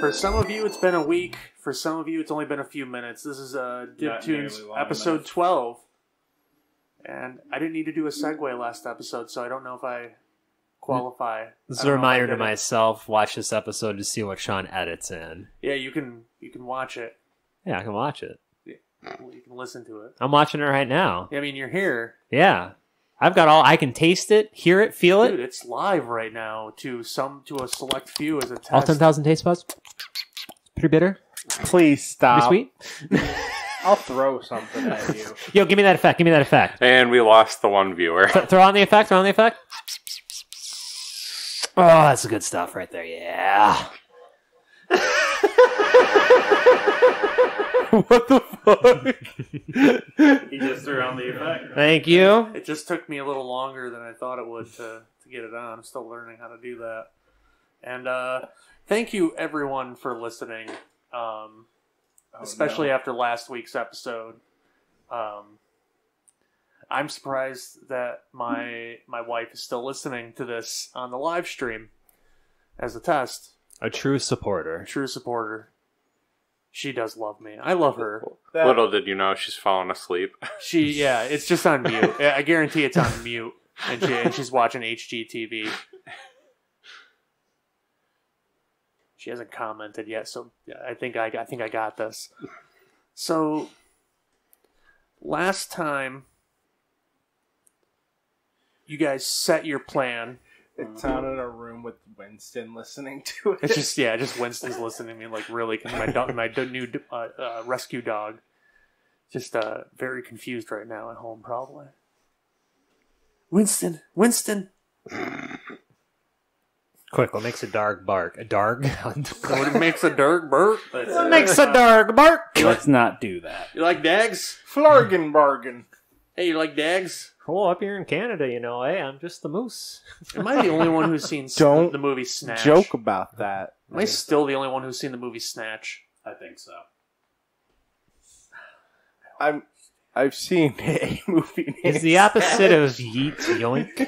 For some of you, it's been a week. For some of you, it's only been a few minutes. This is DibToons episode 12. And I didn't need to do a segue last episode, so I don't know if I qualify. This is a reminder to myself, watch this episode to see what Sean edits in. Yeah, you can watch it. Yeah, I can watch it. Yeah, you can listen to it. I'm watching it right now. I mean, you're here. Yeah. I've got I can taste it, hear it, feel Dude, it. it's live right now to a select few as a test. All 10,000 taste buds? Pretty bitter? Please stop. Pretty sweet? I'll throw something at you. Yo, give me that effect. And we lost the one viewer. Throw on the effect. Oh, that's the good stuff right there. Yeah. What the fuck? He just threw on the effect. Thank you. It just took me a little longer than I thought it would to get it on. I'm still learning how to do that. And thank you, everyone, for listening, especially after last week's episode. I'm surprised that my wife is still listening to this on the live stream as a test. A true supporter. True supporter. She does love me. I love her. Little did you know she's fallen asleep. It's just on mute. I guarantee it's on mute, and she's watching HGTV. She hasn't commented yet, so yeah, I think I got this. So last time you guys set your plan. It's out in a room with Winston listening to it. It's just Winston's listening to me like really, because my new rescue dog, just very confused right now at home probably. Winston. Quick, what makes a dog bark? A dog? What makes a dog bark? What makes a dog bark? Let's not do that. You like dags? Flargen bargain. Hey, you like dags? Well, up here in Canada, hey, I'm just the moose. Am I the only one who's seen the movie Snatch? Joke about that. Am I still the only one who's seen the movie Snatch? I think so. I've seen a movie named It's the opposite of yeet yoink.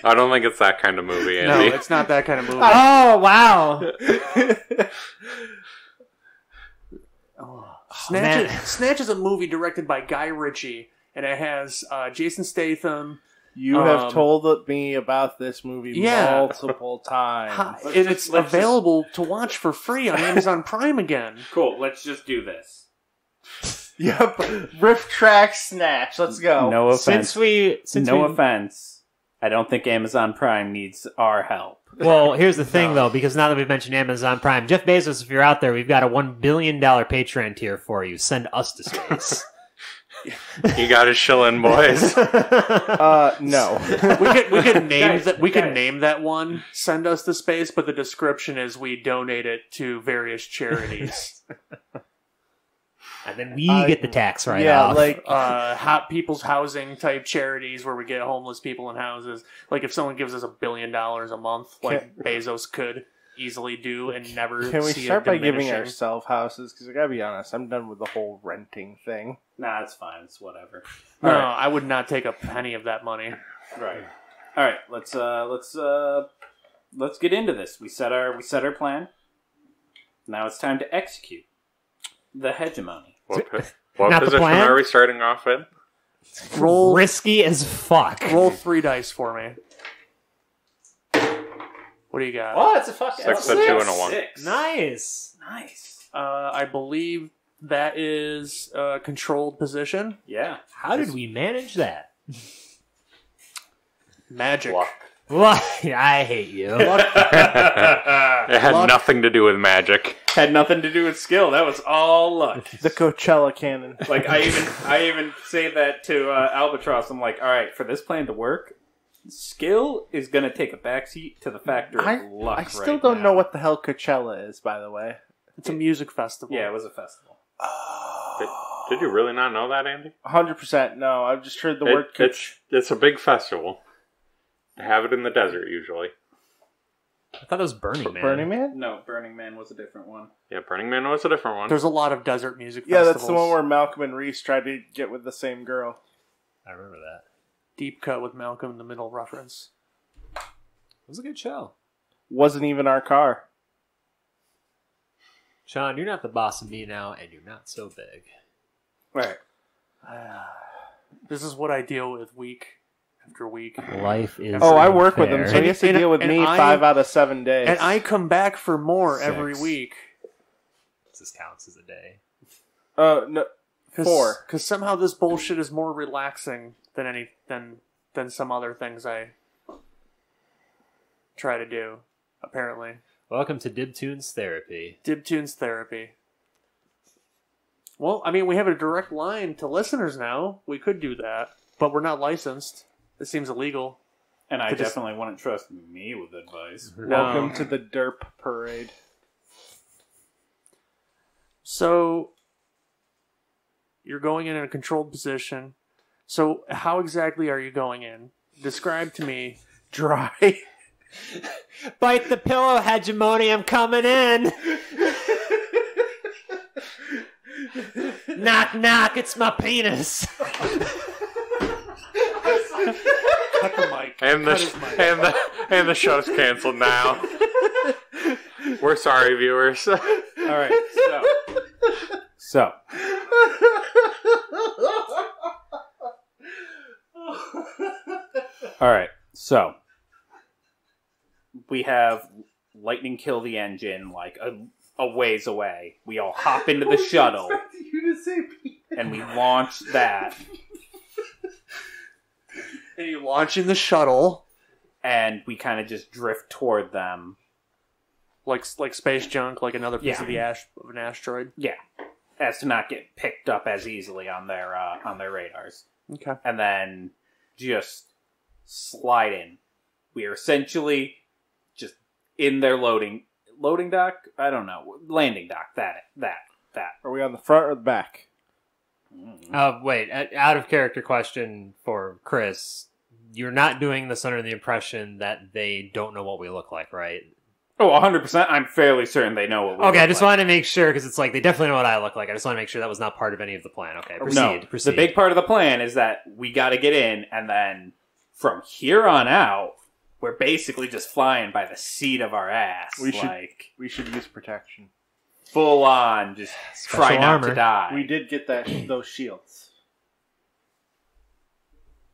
I don't think it's that kind of movie, Andy. No, it's not that kind of movie. Oh, wow. Snatch is a movie directed by Guy Ritchie, and it has Jason Statham. You have told me about this movie multiple times. It's available to watch for free on Amazon Prime again. Cool, let's just do this. Yep. Riff track Snatch. Let's go. No offense. Since we offense. I don't think Amazon Prime needs our help. Well, here's the thing, though, because now that we've mentioned Amazon Prime, Jeff Bezos, if you're out there, we've got a $1 billion Patreon tier for you. Send us to space. You got to shill in, boys. No. We could name that one. Send us to space, but the description is we donate it to various charities. And then we get the tax write-off. Yeah, like hot people's housing type charities where we get homeless people in houses. Like if someone gives us $1 billion a month, like Bezos could easily do, and never. Can we see start by giving diminishing. ourselves houses? Because I gotta be honest, I'm done with the whole renting thing. Nah, it's fine. It's whatever. No, All right. I would not take a penny of that money. Right. All right. Let's get into this. We set our plan. Now it's time to execute the hegemony. What Not the position plan? are we starting off in? Roll Risky as fuck. Roll 3 dice for me. What do you got? Oh, it's a fuck. 6, a 2, and a 1. 6. Nice. I believe that is a controlled position. Yeah. How did we manage that? Magic. Luck. What? I hate you. It had nothing to do with magic. Had nothing to do with skill. That was all luck. The Coachella cannon. Like I even say that to Albatross. I'm like, all right, for this plan to work, skill is going to take a backseat to the factor of luck. I still don't know what the hell Coachella is, by the way. It's a music festival. Yeah, it was a festival. Did you really not know that, Andy? 100% no. I've just heard the word It's a big festival. They have it in the desert, usually. I thought it was Burning Man. Burning Man? No, Burning Man was a different one. Yeah, Burning Man was a different one. There's a lot of desert music Yeah, festivals. that's the one where Malcolm and Reese tried to get with the same girl. I remember that. Deep cut with Malcolm in the Middle reference. It was a good show. Wasn't even our car. Sean, you're not the boss of me now, and you're not so big. Right. This is what I deal with week after week. Life is I work with him, unfair. so he has to deal with me 5 out of 7 days. And I come back for more every 6. week. This counts as a day. No, 4. Because somehow this bullshit is more relaxing than some other things I try to do, apparently. Welcome to DibToons Therapy. DibToons Therapy. Well, I mean, we have a direct line to listeners now. We could do that, but we're not licensed. It seems illegal. And I definitely wouldn't trust me with advice. Welcome to the derp parade. So, you're going in a controlled position. So, how exactly are you going in? Describe to me. Dry. Bite the pillow, hegemony, I'm coming in! Knock, knock, it's my penis! Cut the mic. And the show's canceled now. We're sorry, viewers. All right. So. All right. So. We have lightning kill the engine like a ways away. We all hop into the shuttle. And we launch that. And you launch in the shuttle. And we kind of just drift toward them. Like space junk, like another piece of an asteroid. Yeah. As to not get picked up as easily on their radars. Okay. And then just slide in. We are essentially just in their loading dock? I don't know. Landing dock. That. Are we on the front or the back? Wait, out of character question for Chris. You're not doing this under the impression that they don't know what we look like, right? Oh, 100%. I'm fairly certain they know what we look Okay, I just like. wanted to make sure, because it's like, they definitely know what I look like. I just want to make sure that was not part of any of the plan. Okay, proceed. The big part of the plan is that we got to get in, and then from here on out, we're basically just flying by the seat of our ass. We should use protection. Full on, just Special try not armor. to die. We did get those shields.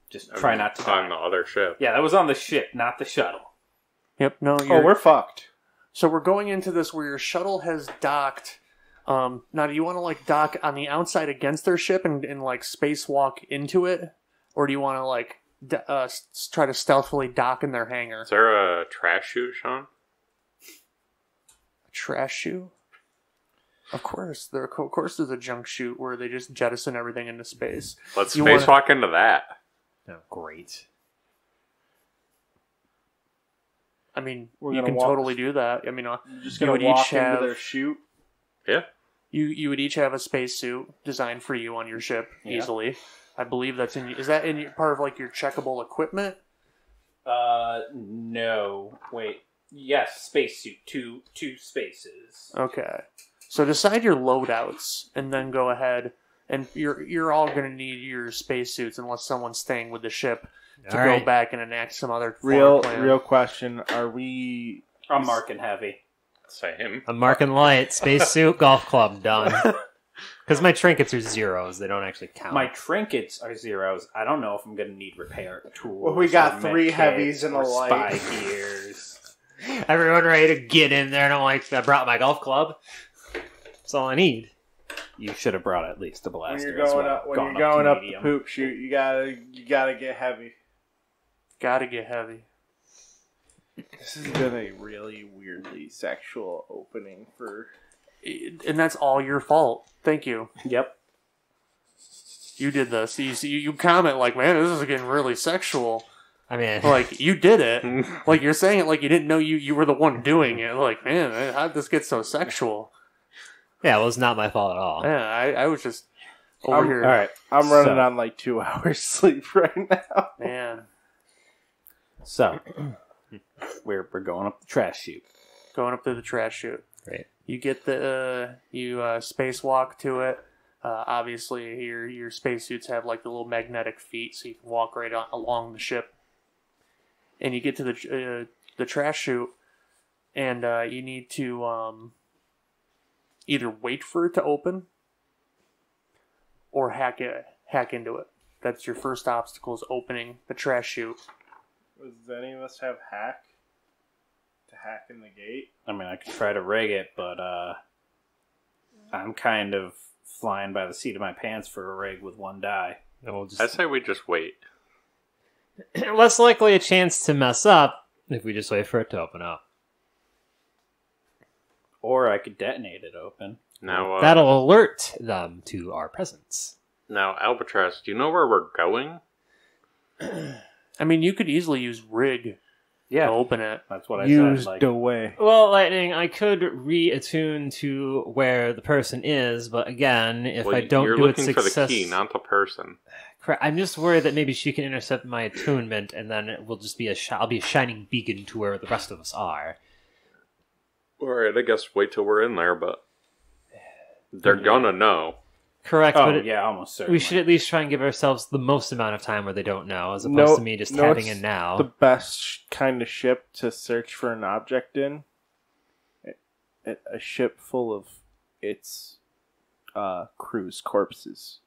Just try not to die. On the other ship. Yeah, that was on the ship, not the shuttle. Yep. No. We're fucked. So we're going into this where your shuttle has docked. Now, do you want to like dock on the outside against their ship and like spacewalk into it, or do you want to like try to stealthily dock in their hangar? Is there a trash chute, Sean? A trash chute? Of course, there's a junk chute where they just jettison everything into space. Let's You spacewalk into that. Oh, great. I mean, We're you gonna can walk- totally do that. I mean, You're just you gonna would walk each into have their chute. Yeah. you would each have a spacesuit designed for you on your ship easily. I believe that's in. Is that in part of like your checkable equipment? No. Wait. Yes, spacesuit. Two spaces. Okay. So decide your loadouts, and then go ahead. And you're all going to need your spacesuits unless someone's staying with the ship to All go right. back and enact some other Real plan. question. Are we... I'm marking heavy. Same. I'm marking light. Spacesuit, golf club, done. Because my trinkets are zeros. They don't actually count. My trinkets are zeros. I don't know if I'm going to need repair tools. Well, we got or 3 med heavies kits and or a light. spy gears. Everyone ready to get in there, and I'm like, I brought my golf club. That's all I need. You should have brought at least a When blaster. you're as going well. up, Gone the to poop medium. chute, you gotta get heavy. Gotta get heavy. This has been a really weirdly sexual opening for... And that's all your fault. Thank you. Yep. You did this. You comment like, man, this is getting really sexual. I mean, Like, you did it. Like, you're saying it like you didn't know you were the one doing it. Like, man, how did this get so sexual? yeah, well, it's not my fault at all. Yeah, I was just over here. All right. I'm running So- on like 2 hours sleep right now. Man, So, we're going up the trash chute. going up to the trash chute. Great. You get you spacewalk to it. Obviously, your spacesuits have like the little magnetic feet, so you can walk right along the ship. And you get to the trash chute, and you need to either wait for it to open or hack into it. That's your first obstacle, is opening the trash chute. Does any of us have hack to hack in the gate? I mean, I could try to rig it, but I'm kind of flying by the seat of my pants for a rig with one die. I say we just wait. Less likely a chance to mess up if we just wait for it to open up. Or I could detonate it open. Now, That'll alert them to our presence. Now, Albatross, do you know where we're going? I mean, you could easily use rig to open it. That's what I Used said. away. Well, Lightning, I could reattune to where the person is, but again, if I don't you're do it looking for the success... key, not the person. I'm just worried that maybe she can intercept my attunement, and then it will just be I'll be a shining beacon to where the rest of us are. Alright, I guess wait till we're in there, but they're gonna know. Correct, but yeah, almost certainly. we should at least try and give ourselves the most amount of time where they don't know, as opposed to me just tapping in now. The best kind of ship to search for an object in? A ship full of its crew's corpses.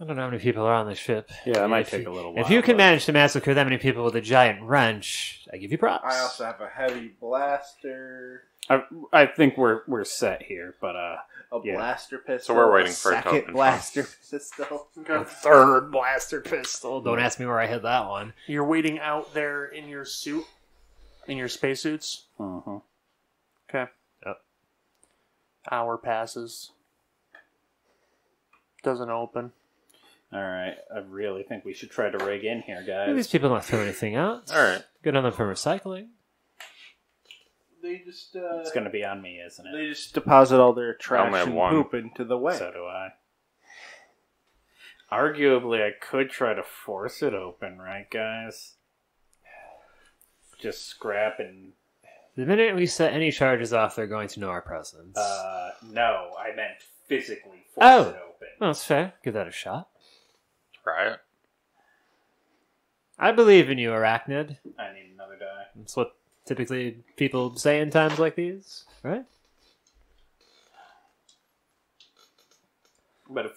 I don't know how many people are on the ship. Yeah, that might If take you- a little while. If you can but- manage to massacre that many people with a giant wrench, I give you props. I also have a heavy blaster, I think we're set here, but a Yeah. blaster pistol. So we're waiting for it to second open. blaster pistol. A third blaster pistol. Don't ask me where I hid that one. You're waiting out there in your suit, in your spacesuits. uh-huh. Okay. Yep. Hour passes. Doesn't open. All right. I really think we should try to rig in here, guys. These people don't throw anything out. Alright. Good on them for recycling. They just It's going to be on me, isn't it? they just deposit all their only trash have and one. poop into the way. So do I. Arguably, I could try to force it open, right, guys? Just scrap and... The minute we set any charges off, they're going to know our presence. No, I meant physically force Oh. it open. Well, that's fair. Give that a shot. Try it. I believe in you, Arachnid. I need another die. That's what typically people say in times like these, right? But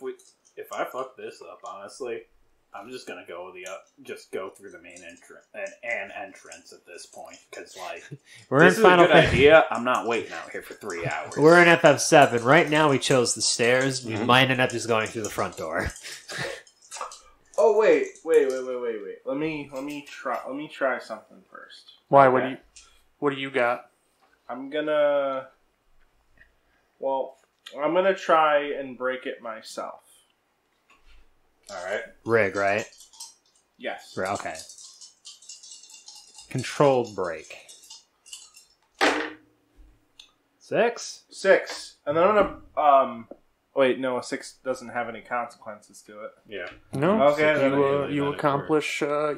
if I fuck this up, honestly, I'm just gonna go just go through the main entrance and entrance at this point, because like We're this in is Final a good idea. I'm not waiting out here for 3 hours. We're in FF7. Right now we chose the stairs. We might end up just going through the front door. Oh wait. Let me try something first. Why? Okay. What do you got? I'm gonna try and break it myself. All right. Rig, right? Yes. Right, okay. Controlled break. 6? 6. And then I'm gonna wait, no, a 6 doesn't have any consequences to it. Yeah. No. Okay, then You accomplish what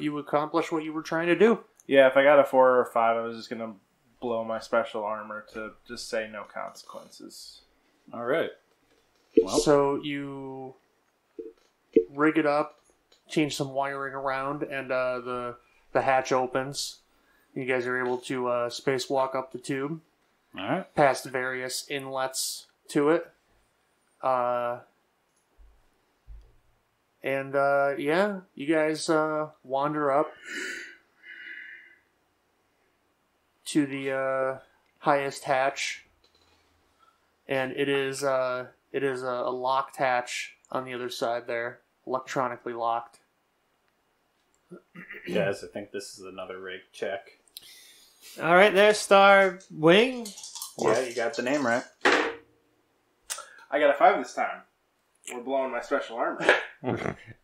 you were trying to do. Yeah, if I got a 4 or a 5, I was just gonna blow my special armor to just say no consequences. All right. Well, So you rig it up, change some wiring around, and the hatch opens. You guys are able to spacewalk up the tube, all right. past various inlets to it. Yeah, you guys wander up to the highest hatch, and it is a locked hatch on the other side there, electronically locked. Guys, I think this is another rig check. Alright, there's Star Wing. Yeah, you got the name right. I got a 5 this time. We're blowing my special armor.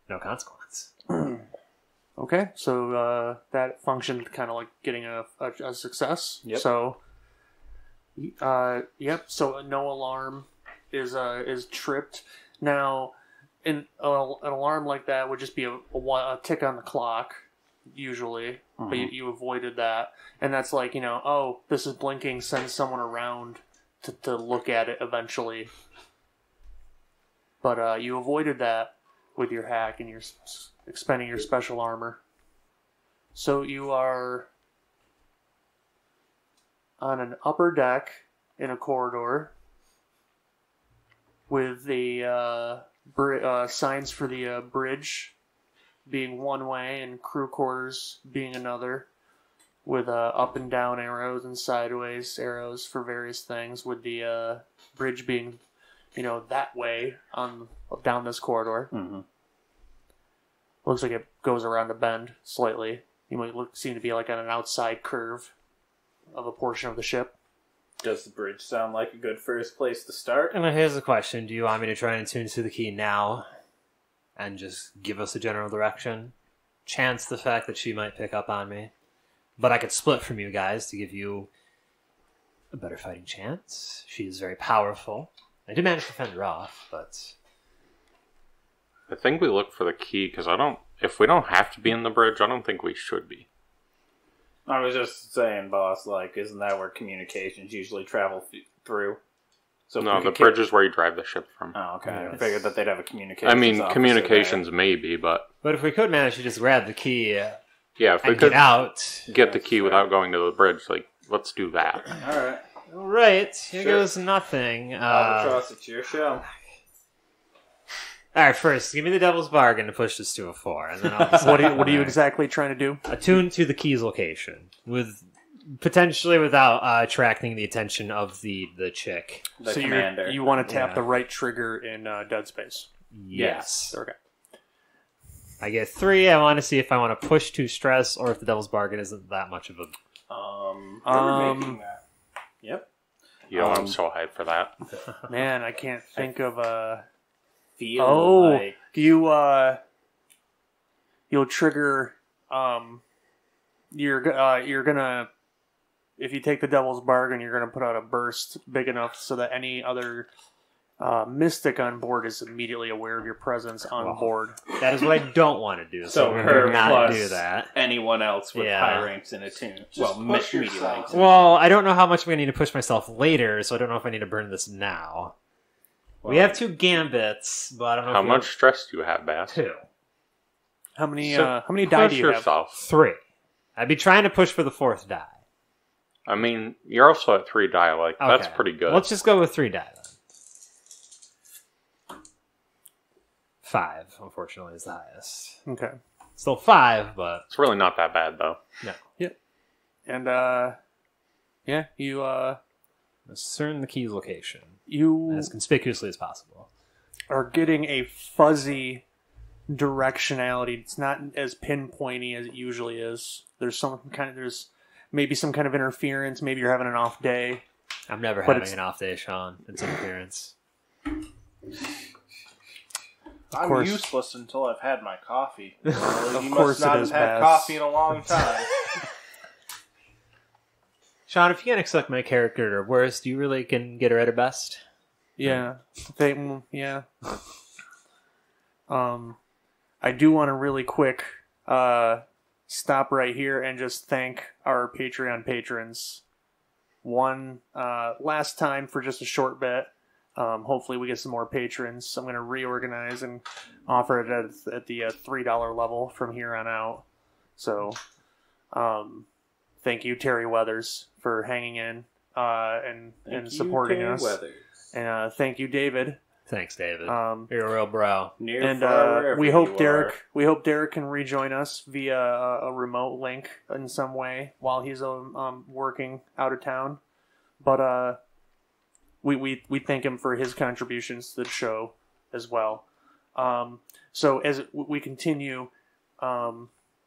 No consequence. Okay, so that functioned kind of like getting a success. Yep. So, yep. So no alarm is tripped. Now, an alarm like that would just be a tick on the clock, usually, but you avoided that, and that's like, oh, this is blinking. Send someone around to look at it eventually. But you avoided that with your hack and your expending your special armor. So you are on an upper deck in a corridor. with the signs for the bridge being one way and crew quarters being another, with up and down arrows and sideways arrows for various things, with the bridge being, that way down this corridor. Mm-hmm. Looks like it goes around a bend slightly. You might seem to be like on an outside curve of a portion of the ship. Does the bridge sound like a good first place to start? And here's the question. Do you want me to try and tune to the key now and just give us a general direction? Chance the fact that she might pick up on me. But I could split from you guys to give you a better fighting chance. She is very powerful. I did manage to fend her off, but... I think we look for the key, because if we don't have to be in the bridge, I don't think we should be. I was just saying, boss, isn't that where communications usually travel through? So no, the bridge is where you drive the ship from. Oh, okay. Yes. I figured that they'd have a communications officer communications there. maybe, but... But if we could manage to just grab the key yeah, if we and could get out... get the key without going to the bridge, let's do that. Alright. Alright, here Sure. goes nothing. Albatross, it's your show. Alright, first, give me the devil's bargain to push this to a 4, and then I'll decide. What are you exactly trying to do? Attune to the key's location, with potentially without attracting the attention of the chick. The So commander. you want to tap Yeah. the right trigger in Dead Space. Yes. Okay. I get 3. I want to see if I want to push to stress, or if the devil's bargain isn't that much of a... We're making that. Yep. I'm so hyped for that. Man, I can't think of Feel like... you'll trigger. You're gonna, if you take the devil's bargain, you're gonna put out a burst big enough so that any other mystic on board is immediately aware of your presence on board. That is what I don't want to do, So we're her not plus do that. anyone else with Yeah. high ranks in attune. Just Well, push medium yourself. ranks. Well, I don't know how much I'm going to need to push myself later, so I don't know if I need to burn this now. We have 2 gambits, but I don't know How if we much stress do you have, Bass? 2. How many So how many die push do you have? yourself. 3. I'd be trying to push for the 4th die. I mean, you're also at 3 die. That's Okay. pretty good. Let's just go with 3 die then. 5, unfortunately, is the highest. Okay. Still 5, but It's really not that bad, though. no. And yeah, you Discern the key's location you as conspicuously as possible. are getting a fuzzy directionality. It's not as pinpointy as it usually is. There's maybe some kind of interference. Maybe you're having an off day. I'm never But having it's- an off day, Sean. It's interference. I'm course. useless until I've had my coffee. You course must not it is, have had Baz. coffee in a long time. Sean, if you can't select my character at her worst, you really can get her at her best. Yeah. Yeah. I do want to really quick stop right here and just thank our Patreon patrons. One last time for just a short bit. Hopefully we get some more patrons. I'm going to reorganize and offer it at the $3 level from here on out. So, thank you, Terry Weathers, for hanging in and supporting us. And thank you, David. Thanks, David. You're a real bro. Near And far, wherever we hope you Derek. are. We hope Derek can rejoin us via a remote link in some way while he's working out of town. But we thank him for his contributions to the show as well. So as we continue,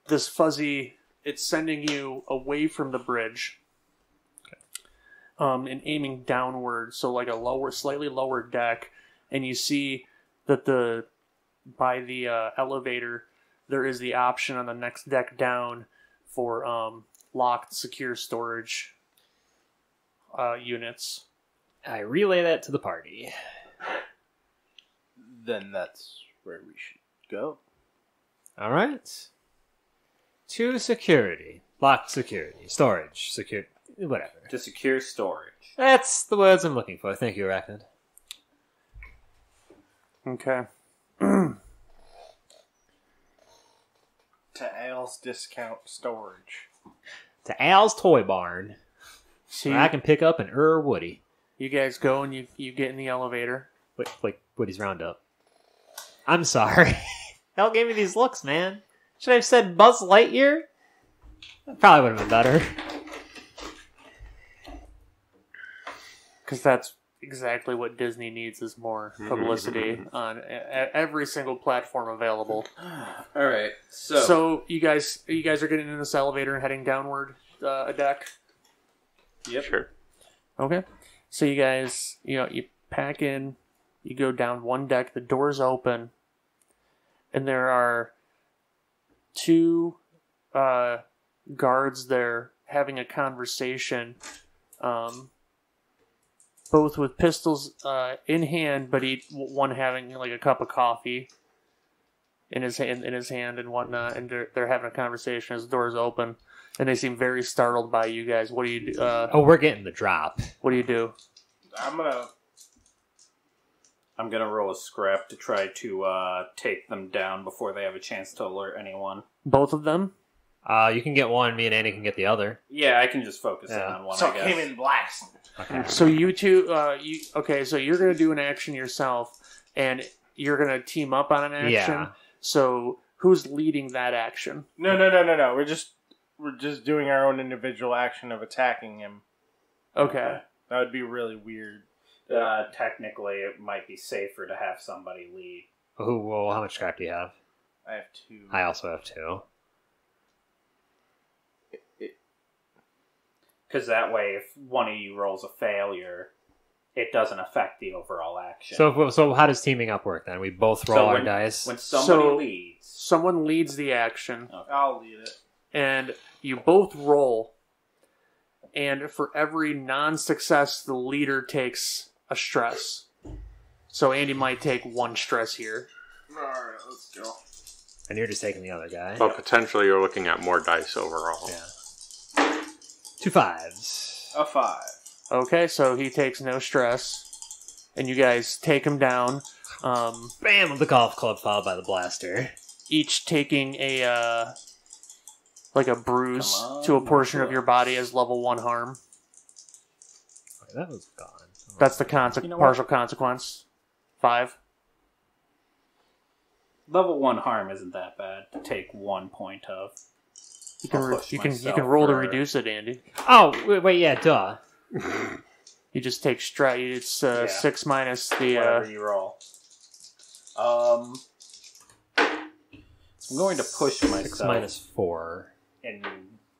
this fuzzy, it's sending you away from the bridge, and aiming downward, so like a slightly lower deck. And you see that by the elevator, there is the option on the next deck down for locked secure storage units. I relay that to the party. Then that's where we should go. All right. To security. Locked security. Storage. Secure. Whatever. To secure storage. That's the words I'm looking for. Thank you, Arachnid. Okay. To Al's Discount Storage. To Al's Toy Barn. So Where I can pick up an Woody. you guys go and you get in the elevator. Woody's Roundup. I'm sorry. Y'all gave me these looks, man. Should I have said Buzz Lightyear? That probably would have been better. Because that's exactly what Disney needs is more publicity on every single platform available. All right, so you guys are getting in this elevator and heading downward a deck. Yep. Sure. Okay. So you guys, you pack in, you go down one deck, the doors open, and there are two guards there having a conversation. Both with pistols in hand, but one having like a cup of coffee in his hand and whatnot, and they're having a conversation as the doors open, and they seem very startled by you guys. What do you do? We're getting the drop. What do you do? I'm gonna roll a scrap to try to take them down before they have a chance to alert anyone. Both of them? You can get one. Me and Andy can get the other. Yeah, I can just focus in on one. So I guess. came in blast. Okay. So you two, so you're gonna do an action yourself, and you're gonna team up on an action. Yeah. So who's leading that action? No. We're just doing our own individual action of attacking him. Okay. That would be really weird. Technically, it might be safer to have somebody lead. Well, how much scrap do you have? I have 2. I also have 2. Because that way, if one of you rolls a failure, it doesn't affect the overall action. So how does teaming up work then? We both roll our dice. When somebody leads, someone leads the action. Okay. I'll lead it. And you both roll, and for every non-success, the leader takes a stress. So Andy might take 1 stress here. Alright, let's go. And you're just taking the other guy. But potentially you're looking at more dice overall. Yeah. 2 5s. A 5. Okay, so he takes no stress, and you guys take him down. Bam! With the golf club followed by the blaster. Each taking a bruise to a portion of your body as level 1 harm. Okay, that was gone. That's the partial consequence. 5. level 1 harm isn't that bad to take 1 point of. You can roll to reduce it, Andy. Oh, wait, yeah, duh. You just take it's 6 minus the whatever you roll. I'm going to push myself. 6 minus 4. And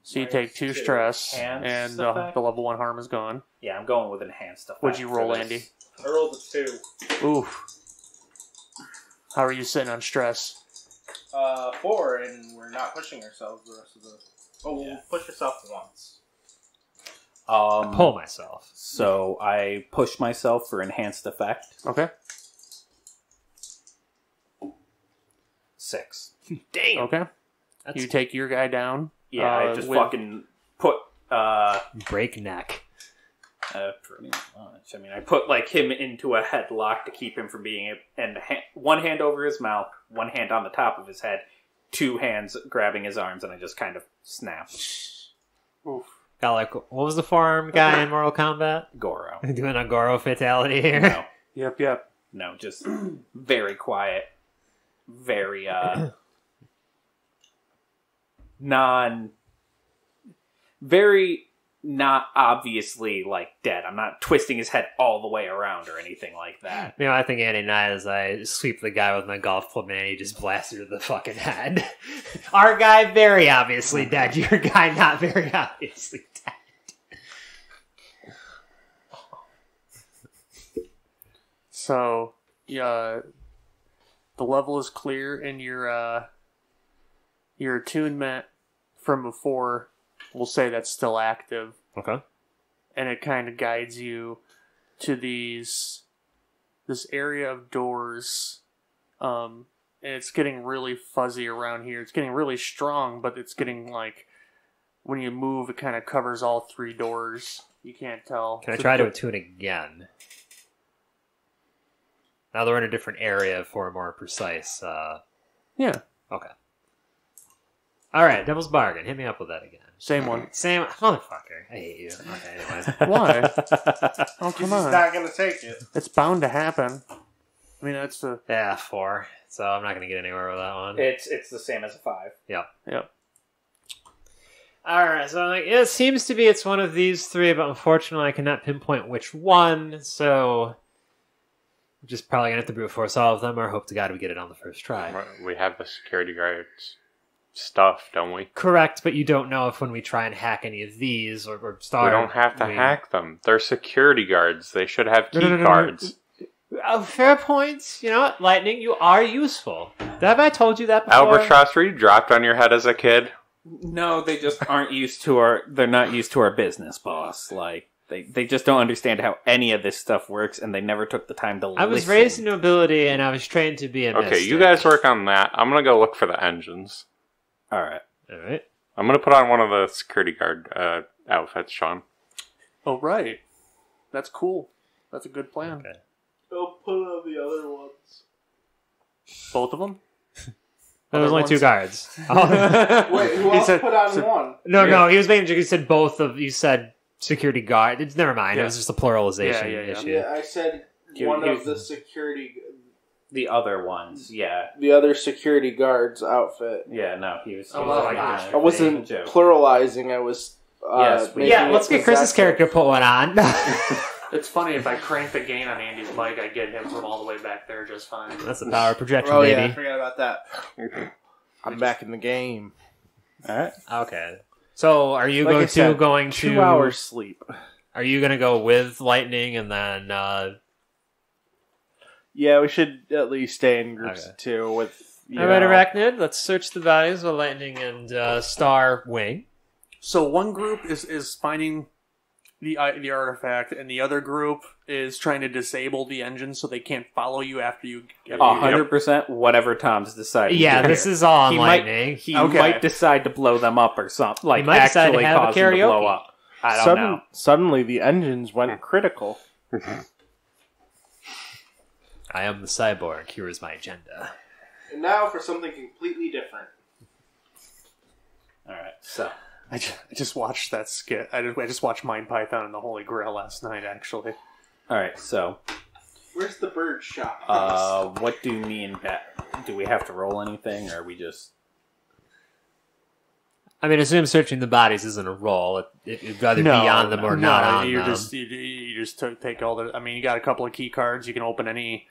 so you take 2 stress, and Enhanced the effect? level 1 harm is gone. Yeah, I'm going with enhanced effect. What'd you roll, for this. Andy? I rolled a 2. Oof. How are you sitting on stress? 4, and we're not pushing ourselves the rest of the... Oh, we'll push yourself once. Pull myself. So I push myself for enhanced effect. Okay. 6. Damn. Okay. You take your guy down. Yeah, I just with- fucking put Breakneck. pretty much. I mean, I put like him into a headlock to keep him from being and one hand over his mouth, one hand on the top of his head, 2 hands grabbing his arms, and I just kind of snap. Oof. Got like, what was the forearm guy in Mortal Kombat? Goro. Doing a Goro fatality here. No, Yep. no, just very quiet, very very not obviously like dead. I'm not twisting his head all the way around or anything like that. I think Andy and I, as I sweep the guy with my golf club, and he just blasted to the fucking head. Our guy very obviously dead. Your guy not very obviously dead. So, the level is clear, and your attunement from before, we'll say that's still active. Okay. And it kind of guides you to this area of doors. And it's getting really fuzzy around here. It's getting really strong, but it's getting like, when you move, it kind of covers all 3 doors. You can't tell. Can I try to attune again? Now they're in a different area for a more precise... Yeah. Okay. Alright, Devil's Bargain. Hit me up with that again. Same one. Same... Motherfucker. I hate you. Okay, anyway. Why? Oh, come He's on. not going to take it. It's bound to happen. I mean, that's the... Yeah, 4. So I'm not going to get anywhere with that one. It's the same as a 5. Yep. Yep. Alright, so I'm like, it seems to be it's one of these 3, but unfortunately I cannot pinpoint which one, so... I'm just probably going to have to brute force all of them, or hope to God we get it on the first try. We have the security guards stuff, don't we? Correct, but you don't know if when we try and hack any of these, or start... We don't have to hack them. They're security guards. They should have key cards. Fair point. You know what, Lightning, you are useful. Have I told you that before? Albatross, were you dropped on your head as a kid? No, they just aren't used to our... They're not used to our business, boss. Like, they just don't understand how any of this stuff works, and they never took the time to listen. I was raised in nobility, and I was trained to be a Okay, mystic. you guys work on that. I'm going to go look for the engines. Alright. I'm going to put on one of the security guard outfits, Sean. Oh, right. That's cool. That's a good plan. Okay. I'll put on the other ones. Both of them? There's only 2 guards. Wait, who else put on one? No, he was making a joke. He said both of... You said security guard. Never mind. It was just a pluralization issue. Yeah, I said one of the security... The other ones, yeah. The other security guard's outfit. Yeah, no, he was... Oh, my gosh. I wasn't pluralizing, I was... Let's get Chris's character put one on. It's funny, if I crank the gain on Andy's mic, I get him from all the way back there just fine. That's the power of projection, Oh, baby. yeah, I forgot about that. I'm back in the game. Alright. Okay. So, are you Like I said, going to... 2 hours sleep. Are you going to go with Lightning and then... Yeah, we should at least stay in groups of 2 with... Alright, Arachnid, let's search the bodies of Lightning and Star Wing. So one group is finding the artifact, and the other group is trying to disable the engine so they can't follow you after you... 100% whatever Tom's decided. Yeah, this is all on He Lightning. He might decide to blow them up or something. Like, He might decide to actually have a cause them to karaoke. blow up. I don't know. Suddenly the engines went critical. I am the cyborg. Here is my agenda. And now for something completely different. Alright, so... I just watched that skit. I just watched Mind Python and the Holy Grail last night, actually. Alright, so... Where's the bird shop? What do me and Bat... Do we have to roll anything, or are we just... I mean, assume searching the bodies isn't a roll. It'd rather be on them or not on them. You just take all the... I mean, you got a couple of key cards. You can open any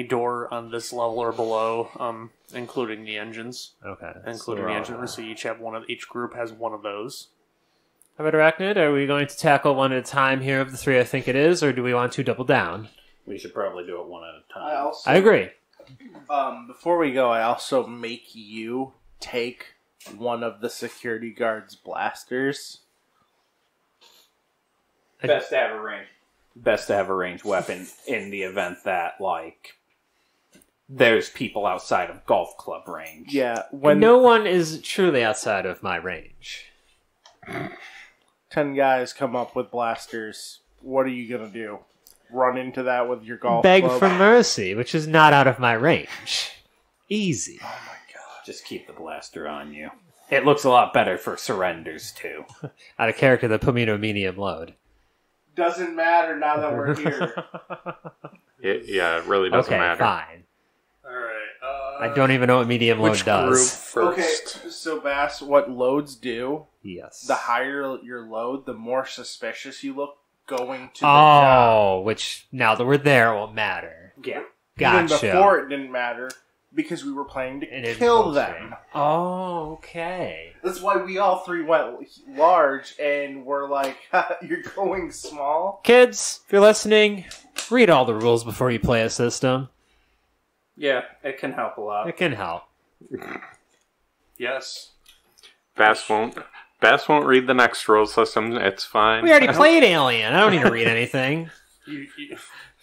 door on this level or below, including the engines. Okay. Including the engine. So each group has one of those. How about Arachnid? Are we going to tackle one at a time here of the 3 I think it is, or do we want to double down? We should probably do it one at a time. I agree. Before we go, I also make you take one of the security guard's blasters. Best to have a ranged weapon in the event that, like, there's people outside of golf club range. Yeah, No one is truly outside of my range. 10 guys come up with blasters, what are you gonna do? Run into that with your golf Beg club? for mercy, which is not out of my range. Easy. Oh my god. Just keep the blaster on you. It looks a lot better for surrenders, too. Out of character that put me to a medium load. Doesn't matter now that we're here. It really doesn't matter. Fine. Alright, I don't even know what medium load which does. group first? Okay, so Bass, what loads do, Yes. the higher your load, the more suspicious you look going to the job. Which, now that we're there, won't matter. Yeah. Gotcha. Even before it didn't matter, because we were planning It to is kill bullshit. them. Oh, okay. That's why we all 3 went large, and we're like, you're going small? Kids, if you're listening, read all the rules before you play a system. Yeah, it can help a lot. It can help. Yes. Bass won't read the next rule system. It's fine. We already played Alien. I don't need to read anything.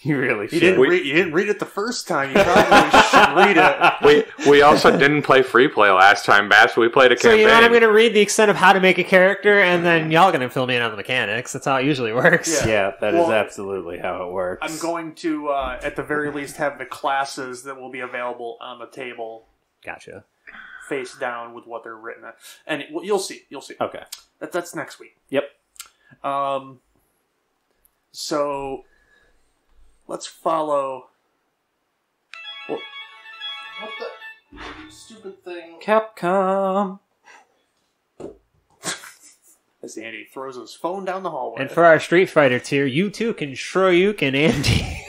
You really You should. didn't read it the first time. You probably should read it. We also didn't play free play last time, Bass. We played a So campaign. you know what? I'm going to read the extent of how to make a character, and then y'all going to fill me in on the mechanics. That's how it usually works. Yeah, that is absolutely how it works. I'm going to, at the very least, have the classes that will be available on the table Gotcha. face down with what they're written at. And you'll see. Okay. That's next week. Yep. So let's follow What the stupid thing? Capcom. As Andy throws his phone down the hallway. And for our Street Fighter tier, you too can Shoryuken Andy.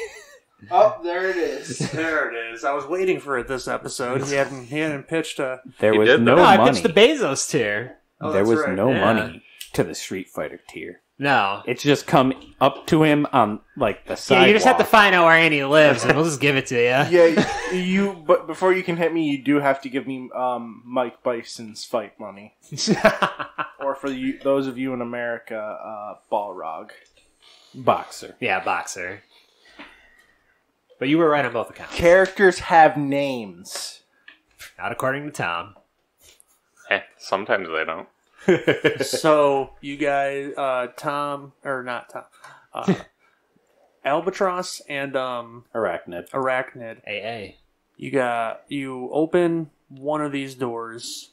Oh, there it is. There it is. I was waiting for it this episode. He hadn't pitched a... There He was did, no though. I money. pitched the Bezos tier. Oh, there that's was right. no Yeah. money to the Street Fighter tier. No. It's just come up to him on like the Yeah, sidewalk. you just have to find out where Andy lives, and we'll just give it to you. Yeah, but before you can hit me, you do have to give me Mike Bison's fight money, or for those of you in America, Balrog. boxer. Yeah, boxer. But you were right on both accounts. Characters have names. Not according to Tom. Sometimes they don't. So, you guys, Tom, or not Tom, Albatross and Arachnid. Arachnid, AA. you open one of these doors.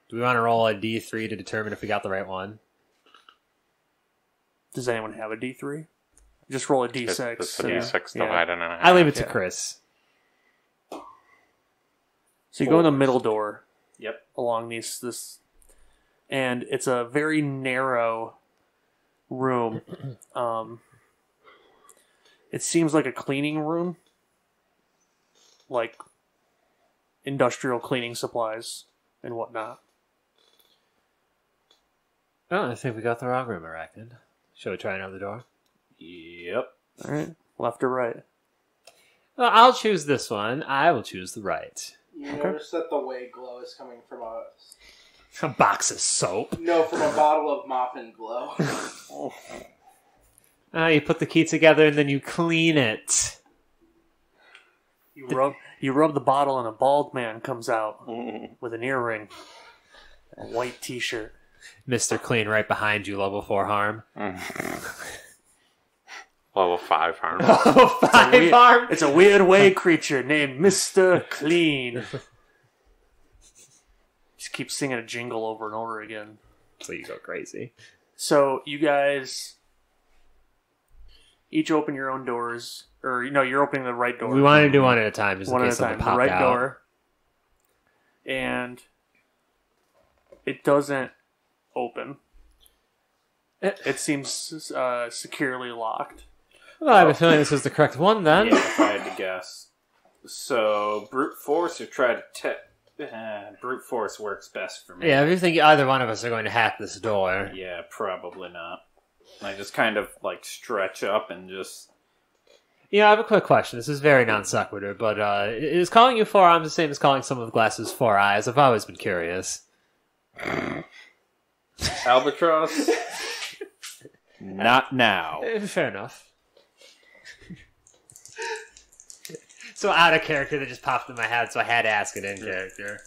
Do we want to roll a D3 to determine if we got the right one? Does anyone have a D3? Just roll a D6. It's a Yeah. D6 Yeah. divided in half. I leave it to Yeah. Chris. So you go in the middle door. Yep. Along this, and it's a very narrow room. It seems like a cleaning room, like industrial cleaning supplies and whatnot. Oh, I think we got the wrong room, Arachnid. Shall we try another door? Yep. All right, left or right? Well, I'll choose this one. I will choose the right. You notice that the way glow is coming from A box of soap. from a bottle of Mop and Glow. You put the key together and then you clean it. You rub the bottle, and a bald man comes out with an earring, a white T-shirt. Mr. Clean right behind you, level 4 harm. Level 5 harm. Level 5 harm? It's a weird way creature named Mr. Clean. Just keep singing a jingle over and over again. So you go crazy. So you guys each open your own doors, or you're opening the right door. We want to do one at a time, just one in at case a time. something The popped right out. door, and it doesn't open. It seems securely locked. Well, I have a feeling this is the correct one then. Yeah, if I had to guess. So, brute force or try to brute force works best for me. Yeah, if you think either one of us are going to hack this door. Yeah, probably not. I just kind of like stretch up and just. I have a quick question. This is very non sequitur, but is calling you 4 arms the same as calling someone with glasses 4 eyes? I've always been curious. Albatross? Not now. Fair enough. So out of character that just popped in my head, so I had to ask it in character.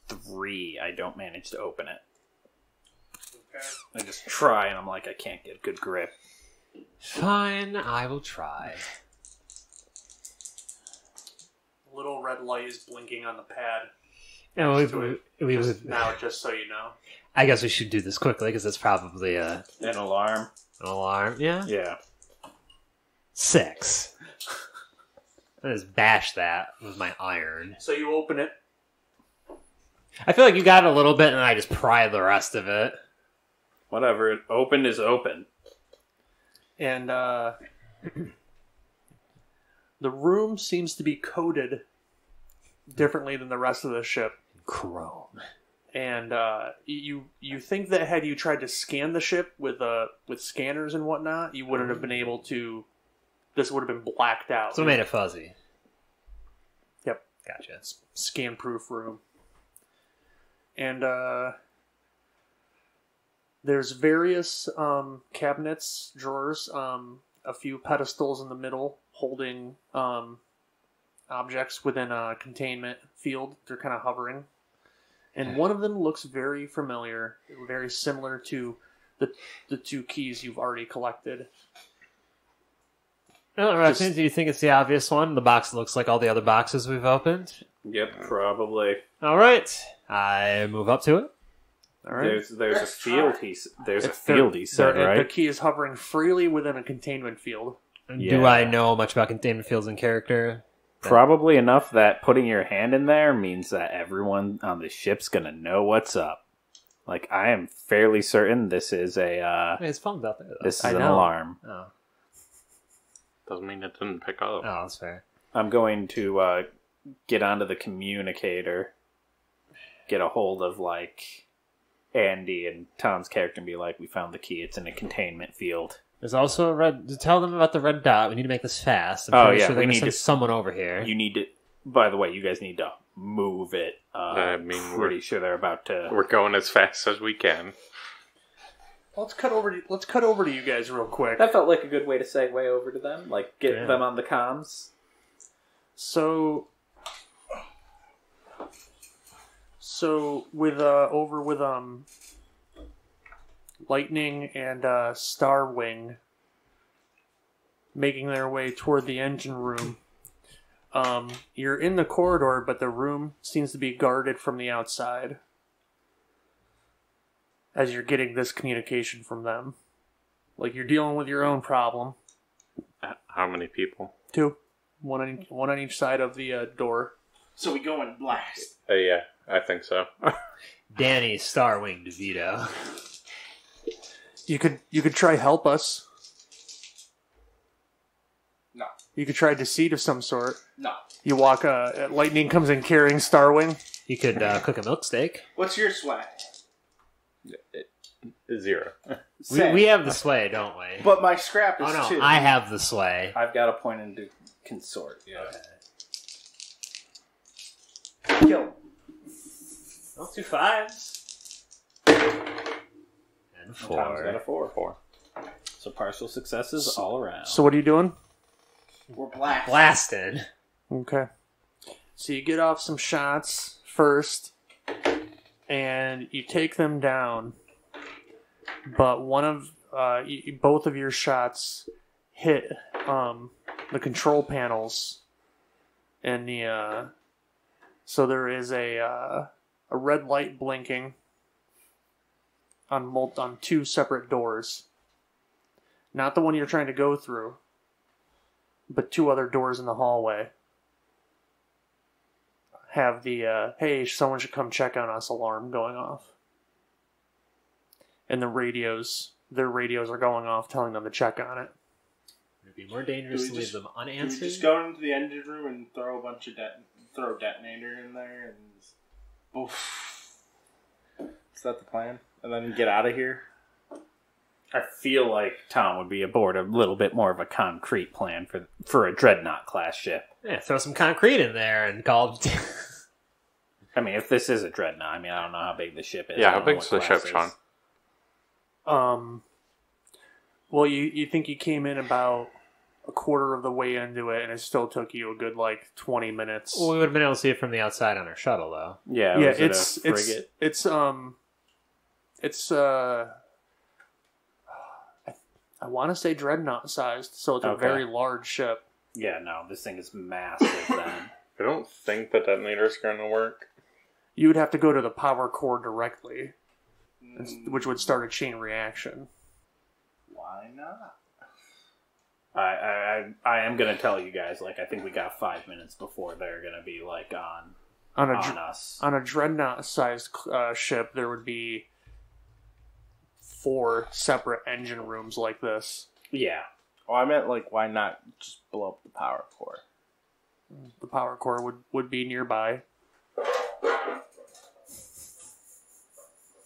Three. I don't manage to open it. I just try and I'm like, I can't get good grip. Fine, I will try. Little red light is blinking on the pad. And we Now, just so you know. I guess we should do this quickly because it's probably An alarm. an alarm. Yeah? Yeah. 6. I just bash that with my iron. So you open it. I feel like you got a little bit and I just pry the rest of it. Whatever. Open is open. And the room seems to be coded differently than the rest of the ship. Chrome. And you think that had you tried to scan the ship with scanners and whatnot, you wouldn't have been able to. This would have been blacked out. So it made it fuzzy. Yep. Gotcha. Scan-proof room. And there's various cabinets, drawers, a few pedestals in the middle holding objects within a containment field. They're kind of hovering. And one of them looks very familiar, very similar to the 2 keys you've already collected. Do you think it's the obvious one? The box looks like all the other boxes we've opened? Yep, probably. Alright. I move up to it. All right. There's a field. There's a field. He said, right? The key is hovering freely within a containment field. Yeah. Do I know much about containment fields in character? Probably enough that putting your hand in there means that everyone on the ship's gonna know what's up. Like, I am fairly certain this is a. His phone's out there, though. This is an alarm. Oh. Doesn't mean it didn't pick up. Oh, that's fair. I'm going to get onto the communicator, get a hold of, like, Andy and Tom's character and be like, we found the key. It's in a containment field. There's also a red... To tell them about the red dot, we need to make this fast. I'm pretty sure they're going to send someone over here. You need to... By the way, you guys need to move it. Pretty sure they're about to... We're going as fast as we can. Let's cut over to you guys real quick. That felt like a good way to segue over to them. Like, get them on the comms. So with Lightning and Starwing making their way toward the engine room, you're in the corridor, but the room seems to be guarded from the outside as you're getting this communication from them. Like, you're dealing with your own problem. How many people? 2. One on each side of the door. So we go and blast. Yeah, I think so. Danny, Starwing, DeVito. You could try help us. No. You could try deceit of some sort. No. You walk. Lightning comes in carrying Starwing. You could cook a milk steak. What's your swag? 0. We have the sway, don't we? But my scrap is 2. I have the sway. I've got a point into consort. Yeah. Okay. Kill. Oh, 2 5s. And 4. Tom's got a 4. So partial successes all around. So what are you doing? We're blasting. Blasted. Okay. So you get off some shots first, and you take them down. But both of your shots hit the control panels, and so there is a red light blinking on 2 separate doors. Not the one you're trying to go through, but 2 other doors in the hallway have the hey, someone should come check on us alarm going off. And their radios are going off telling them to check on it. Would it be more dangerous to leave them unanswered? Do we just go into the engine room and throw a bunch of throw a detonator in there and oof. Is that the plan? And then get out of here? I feel like Tom would be aboard a little bit more of a concrete plan for a Dreadnought class ship. Yeah, throw some concrete in there and call... I mean, if this is a Dreadnought, I don't know how big the ship is. Yeah, how big's the ship, Sean? Well, you think you came in about a quarter of the way into it, and it still took you a good 20 minutes. Well, we would have been able to see it from the outside on our shuttle, though. Yeah, it's I want to say Dreadnought sized, so it's a very large ship. Yeah, no, this thing is massive. Then I don't think the detonator's going to work. You would have to go to the power core directly, which would start a chain reaction. Why not? I am gonna tell you guys. I think we got 5 minutes before they're gonna be on us. On a Dreadnought-sized ship, there would be 4 separate engine rooms like this. Yeah. Oh, I meant why not just blow up the power core? The power core would be nearby.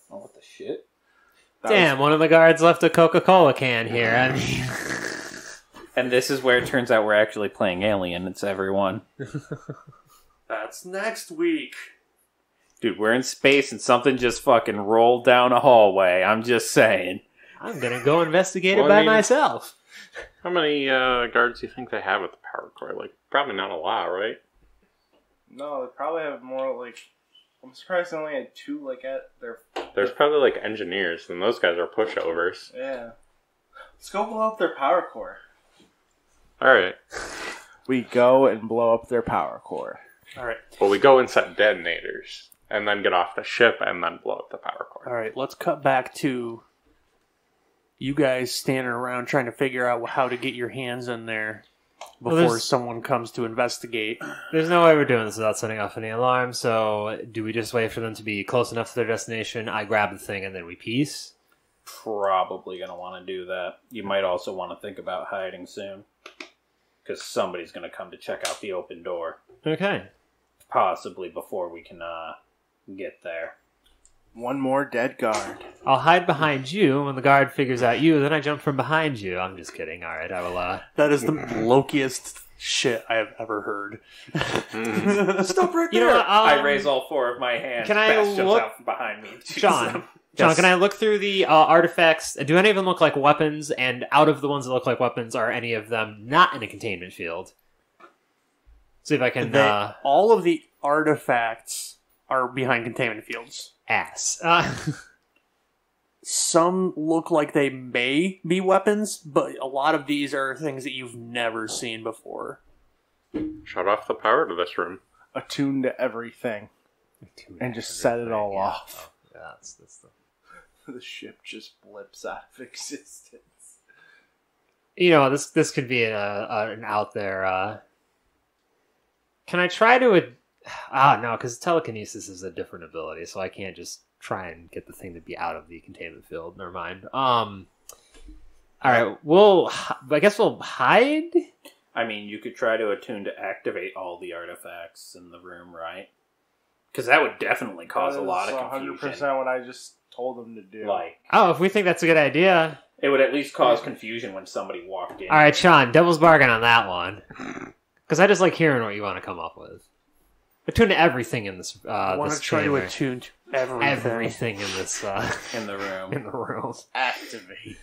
Oh, what the shit? Damn, one of the guards left a Coca-Cola can here. I mean... And this is where it turns out we're actually playing Alien. It's everyone. That's next week. Dude, we're in space and something just fucking rolled down a hallway. I'm just saying. I'm gonna go investigate it by myself. How many guards do you think they have at the power core? Probably not a lot, right? No, they probably have more, I'm surprised they only had 2, at their... There's probably, engineers, and those guys are pushovers. Yeah. Let's go blow up their power core. Alright. We go and blow up their power core. Alright. Well, we go and set detonators. and then get off the ship and then blow up the power cord. All right, let's cut back to you guys standing around trying to figure out how to get your hands in there before someone comes to investigate. There's no way we're doing this without setting off any alarms, so do we just wait for them to be close enough to their destination, I grab the thing, and then we peace? Probably going to want to do that. You might also want to think about hiding soon. Because somebody's going to come to check out the open door. Okay. Possibly before we can get there. One more dead guard. I'll hide behind you. When the guard figures out you, then I jump from behind you. I'm just kidding. All right, I will... That is the lokiest shit I have ever heard. Stop right there! You know what, I raise all four of my hands. Can I Bash jumps look... out from behind me. John, Yes. can I look through the artifacts? Do any of them look like weapons? And out of the ones that look like weapons, are any of them not in a containment field? See if I can... all of the artifacts are behind containment fields. Ass. Some look like they may be weapons, but a lot of these are things that you've never seen before. Shut off the power to this room. Attune to everything. And just set it all off. Oh, yeah, that's the... The ship just blips out of existence. You know, this could be an out there... Can I try to... no, because telekinesis is a different ability, so I can't just try and get the thing to be out of the containment field. Never mind. All right, I guess we'll hide? I mean, you could try to attune to activate all the artifacts in the room, right? Because that would definitely cause a lot of confusion. 100% what I just told them to do. Oh, if we think that's a good idea. It would at least cause confusion when somebody walked in. All right, Sean, devil's bargain on that one. Because I just like hearing what you want to come up with. Attune to everything in this. I want to try to attune to everything. Everything in this in the room. in the room. Activate.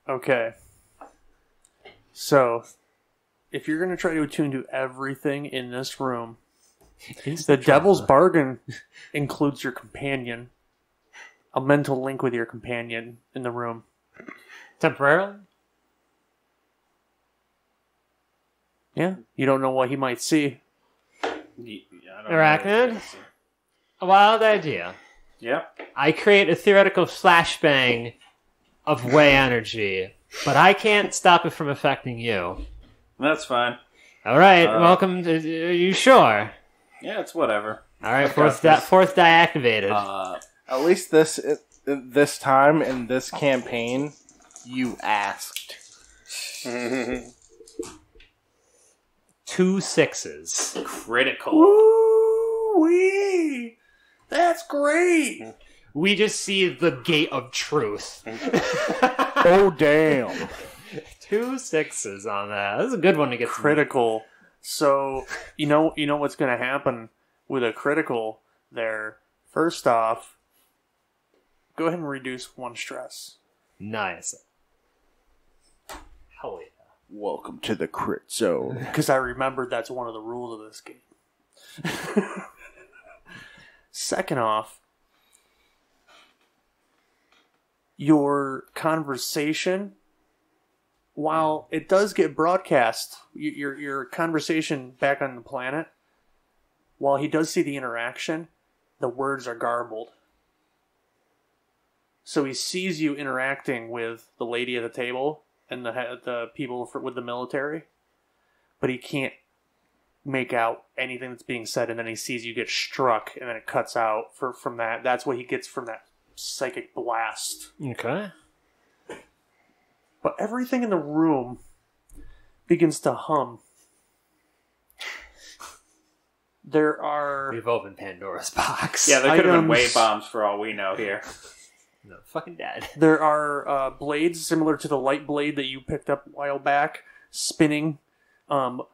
Okay. So, if you're going to try to attune to everything in this room, the devil's bargain includes your companion. A mental link with your companion in the room. Temporarily? Yeah, you don't know what he might see. Arachnid? A wild idea. Yeah. I create a theoretical flashbang of way energy, but I can't stop it from affecting you. That's fine. All right, welcome. Are you sure? Yeah, it's whatever. All right, fourth die activated. At least this time in this campaign, you asked. 2 6s. Critical. Woo-wee! That's great! We just see the gate of truth. Oh, damn. 2 6s on that. That's a good one to get Critical. So, you know what's going to happen with a critical there. First off, go ahead and reduce 1 stress. Nice. Hell yeah. Welcome to the crit zone. Because I remembered that's one of the rules of this game. Second off, your conversation, while it does get broadcast, your conversation back on the planet, while he does see the interaction, the words are garbled. So he sees you interacting with the lady at the table and the people with the military, but he can't make out anything that's being said, and then he sees you get struck, and then it cuts out from that. That's what he gets from that psychic blast. Okay. But everything in the room begins to hum. There are... We've opened Pandora's box. Yeah, there could have been items- wave bombs for all we know here. No, fucking dead. There are blades similar to the light blade that you picked up a while back, spinning out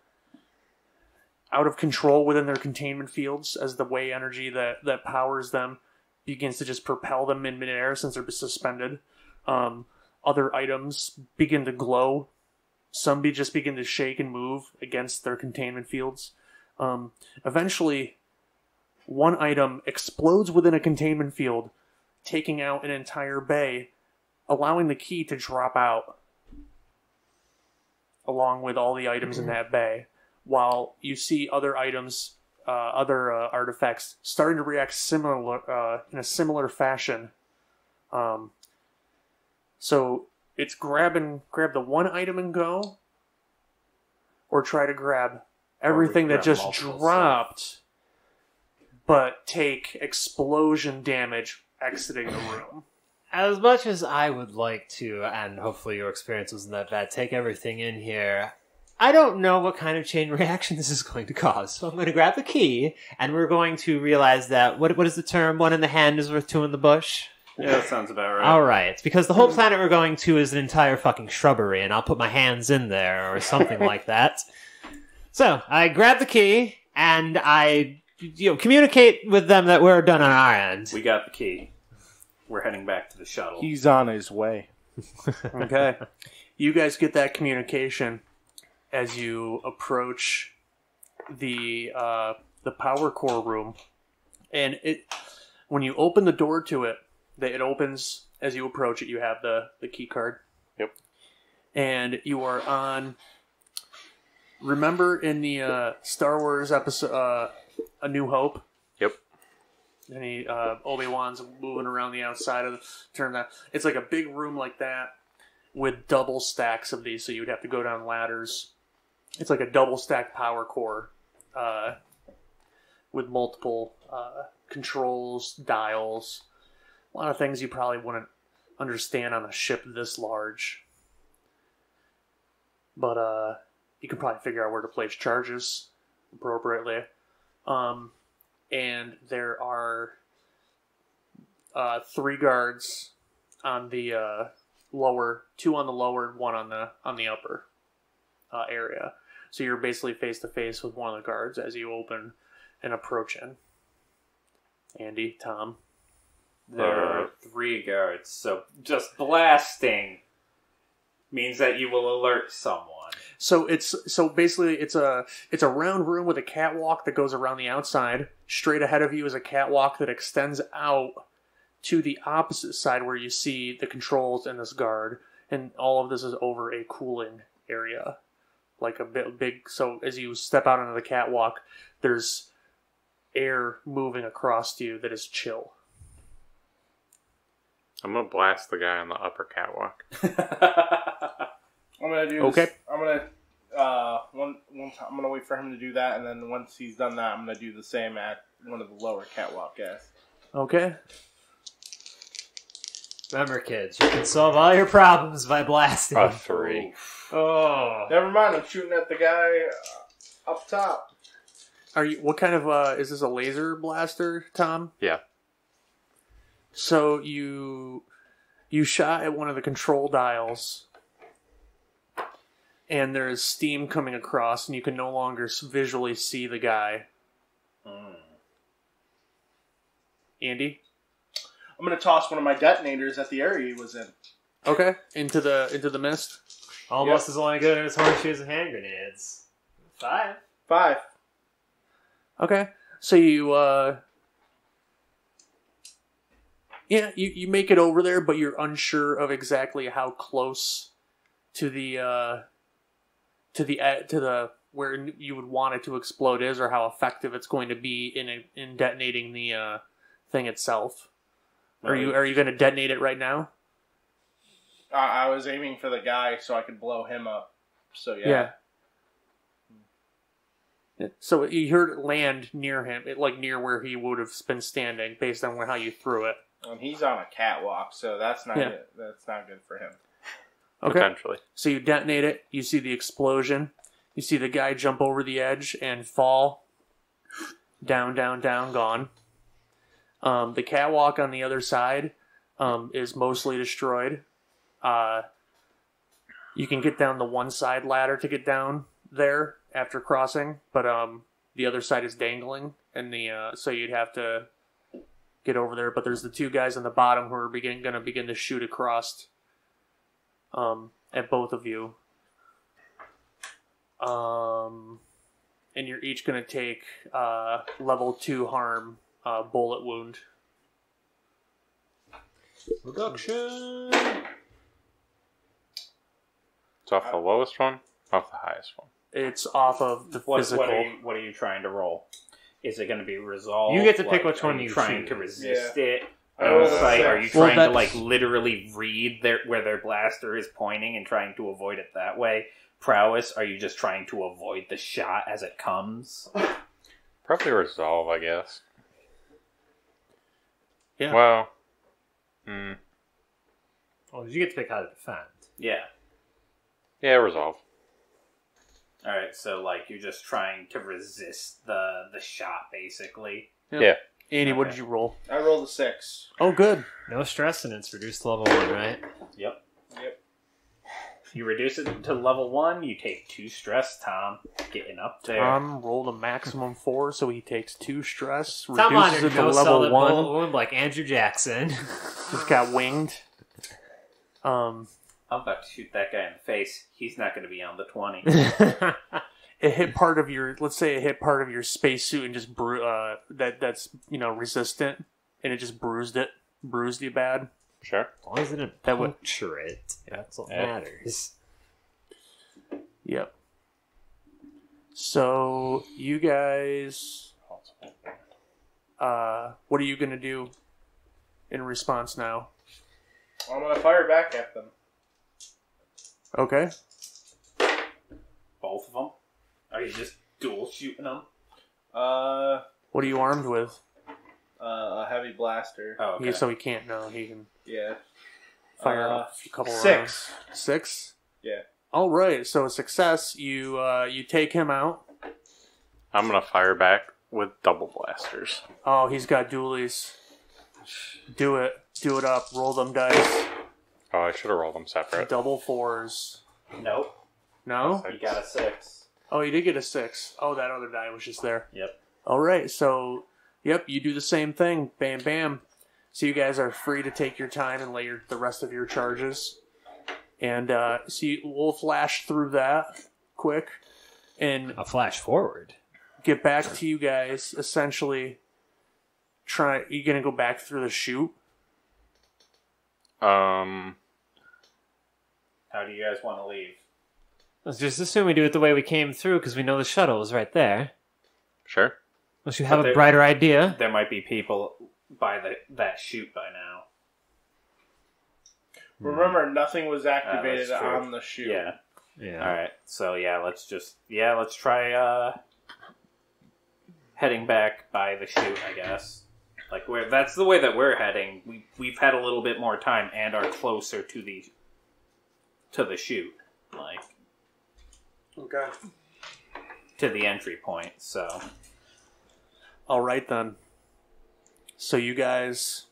of control within their containment fields as the way energy that powers them begins to just propel them in midair since they're suspended. Other items begin to glow. Some just begin to shake and move against their containment fields. Eventually, one item explodes within a containment field, taking out an entire bay, allowing the key to drop out along with all the items in that bay, while you see other items other artifacts starting to react similar in a similar fashion. So it's grab the one item and go, or try to grab everything that just dropped, but take explosion damage exiting the room. As much as I would like to, and hopefully your experience wasn't that bad, take everything in here, I don't know what kind of chain reaction this is going to cause. So I'm going to grab the key, and we're going to realize that, what is the term? One in the hand is worth two in the bush? Yeah, that sounds about right. Alright, because the whole planet we're going to is an entire fucking shrubbery, and I'll put my hands in there, or something like that. So, I grab the key, and I communicate with them that we're done on our end. We got the key. We're heading back to the shuttle. He's on his way. Okay. You guys get that communication as you approach the power core room. And when you open the door to it, it opens as you approach it. You have the key card. Yep. And you are on... Remember in the Star Wars episode, A New Hope? Yep. And Obi-Wan's moving around the outside of the turn. It's like a big room like that with double stacks of these, so you would have to go down ladders. It's like a double stacked power core with multiple controls, dials, a lot of things you probably wouldn't understand on a ship this large. But you can probably figure out where to place charges appropriately. And there are 3 guards on the lower, 2 on the lower, 1 on the upper area. So you're basically face to face with one of the guards as you open and approach in. Andy, Tom. There are 3 guards, so just blasting means that you will alert someone. So basically it's a round room with a catwalk that goes around the outside. Straight ahead of you is a catwalk that extends out to the opposite side where you see the controls and this guard, and all of this is over a cooling area, like a big. So as you step out onto the catwalk, there's air moving across to you that is chill. I'm gonna blast the guy on the upper catwalk. I'm gonna do okay. This. I'm gonna one time. I'm gonna wait for him to do that, and then once he's done that, I'm gonna do the same at one of the lower catwalk guys. Okay. Remember, kids, you can solve all your problems by blasting. A 3. Oh. Never mind. I'm shooting at the guy up top. Are you? What kind of is this a laser blaster, Tom? Yeah. So you shot at one of the control dials, and there is steam coming across, and you can no longer visually see the guy. Andy? I'm gonna toss one of my detonators at the area he was in. Okay. Into the mist? Almost as only good as horseshoes and hand grenades. 5. 5. Okay. So you you make it over there, but you're unsure of exactly how close to the where you would want it to explode is, or how effective it's going to be in detonating the thing itself. Are you going to detonate it right now? I was aiming for the guy so I could blow him up. So yeah. So you heard it land near him, near where he would have been standing, based on how you threw it. And he's on a catwalk, so that's not good. That's not good for him. Okay. Potentially. So you detonate it. You see the explosion. You see the guy jump over the edge and fall. Down, down, down, gone. The catwalk on the other side is mostly destroyed. You can get down the one side ladder to get down there after crossing, but the other side is dangling, and so you'd have to get over there. But there's the 2 guys on the bottom who are going to begin to shoot across at both of you. And you're each going to take level 2 harm, bullet wound. Reduction. It's off the lowest one, off the highest one. It's off of the physical. What are you trying to roll? Is it going to be resolved? You get to pick which one you trying choose. to resist it. Like, Are you trying to like literally read where their blaster is pointing and trying to avoid it that way? Prowess? Are you just trying to avoid the shot as it comes? Probably resolve, I guess. Yeah. Well. Well, you get to pick how to defend. Yeah. Yeah, resolve. Alright, so like you're just trying to resist the shot, basically. Yeah. Andy, what Okay. did you roll? I rolled a 6. Oh, good. No stress and it's reduced to level 1, right? Yep. Yep. You reduce it to level 1, you take 2 stress, Tom. Getting up there. Tom rolled a maximum 4, so he takes 2 stress, Tom on reduces your it to no sell level that 1. bullet wound like Andrew Jackson. Just got winged. I'm about to shoot that guy in the face. He's not going to be on the 20. It hit part of your, let's say it hit part of your spacesuit and just that's resistant, and it just bruised you bad. Sure. As long as it didn't That would- puncture it, that's what Yeah. matters. Yep. So you guys, what are you gonna do in response now? I'm gonna fire back at them. Okay. Both of them? Are you just dual shooting them? What are you armed with? A heavy blaster. Oh, okay. So he can't know. He can Yeah. fire a couple 6. rounds. 6? Yeah. All right. So a success. You take him out. I'm gonna fire back with double blasters. Oh, he's got dualies. Do it. Do it up. Roll them dice. Oh, I should have rolled them separate. Double 4s. Nope. No? You got a 6. Oh, you did get a 6. Oh, that other die was just there. Yep. All right. So, yep, you do the same thing. Bam, bam. So you guys are free to take your time and lay the rest of your charges. And we'll flash through that quick and A flash forward. get back to you guys. Essentially, you're going to go back through the chute. Um, How do you guys want to leave? Let's just assume we do it the way we came through because we know the shuttle is right there. sure. Unless you have But a brighter idea. There might be people by that chute by now. Remember, nothing was activated that's true. on the chute. Yeah. Yeah. Alright, so let's try heading back by the chute, I guess. Like that's the way that we're heading. We've had a little bit more time and are closer to the chute, like Okay. to the entry point. So All right, then. So you guys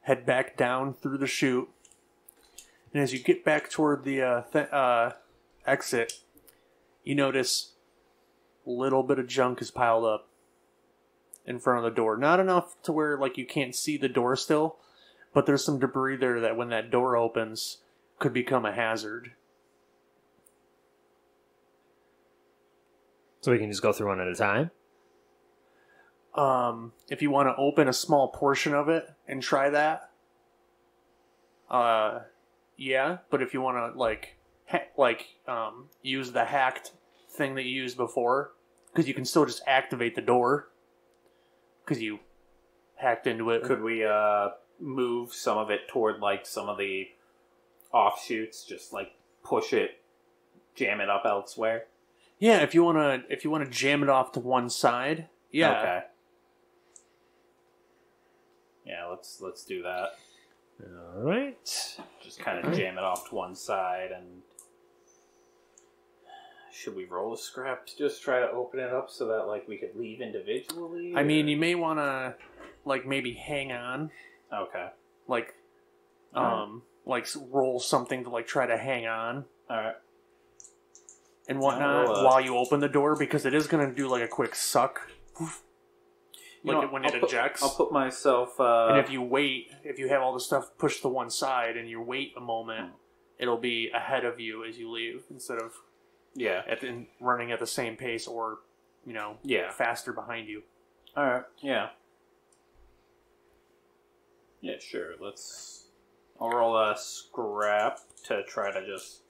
head back down through the chute. And as you get back toward the exit, you notice a little bit of junk is piled up in front of the door. Not enough to where you can't see the door still, but there's some debris there that when that door opens could become a hazard. So we can just go through one at a time? If you want to open a small portion of it and try that, yeah. But if you want to use the hacked thing that you used before, because you can still just activate the door because you hacked into it. could we move some of it toward some of the offshoots? Just push it, jam it up elsewhere. Yeah, if you wanna jam it off to one side, yeah. Okay. Yeah, let's do that. Alright. Just kind of jam it off to one side, and should we roll a scrap to just try to open it up so that we could leave individually? I mean, you may want to maybe hang on, Okay. roll something to try to hang on All right. and whatnot I'll, while you open the door, because it is going to do a quick suck. You know, when it ejects. I'll put myself. And if you have all the stuff pushed to one side and you wait a moment, it'll be ahead of you as you leave instead of yeah. running at the same pace or, Yeah. faster behind you. All right. Yeah. Yeah. Sure. I'll roll a scrap to try to just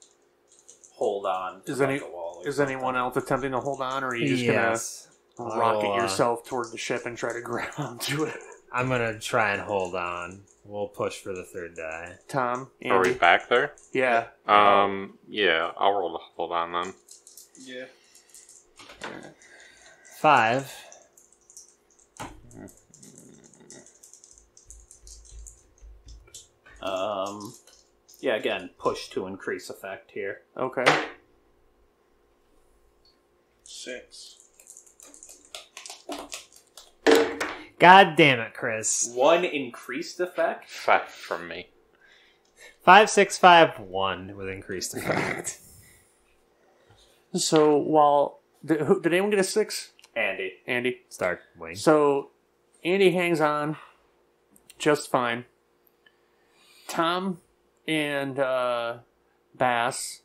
hold on to Is a wall. Or Is something. anyone else attempting to hold on, or are you just Yes. rocket yourself toward the ship and try to grab onto it. I'm gonna try and hold on. We'll push for the third die. Tom, Andy? Are we back there? Yeah. Yeah, I'll roll to hold on then. Yeah. 5. Yeah, again, push to increase effect here. Okay. 6. God damn it, Chris. 1 increased effect? 5 from me. 5, 6, 5, 1 with increased effect. So while did anyone get a 6? Andy. Andy. Start wing. So Andy hangs on just fine. Tom and Bass,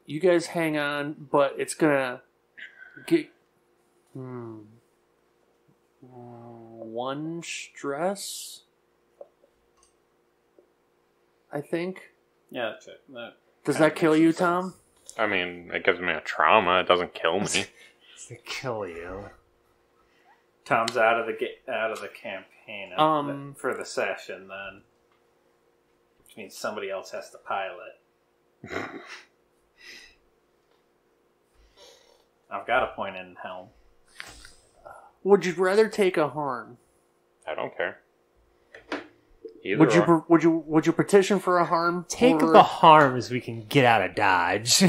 you guys hang on, but it's gonna get 1 stress, I think. Yeah, that's it. Does that kill you, Tom? I mean, it gives me a trauma. It doesn't kill me. It's to kill you. Tom's out of the campaign for the session then. Which means somebody else has to pilot. I've got a point in helm. Would you rather take a harm? I don't care. Either Would you petition for a harm? Take the harms we can get out of Dodge.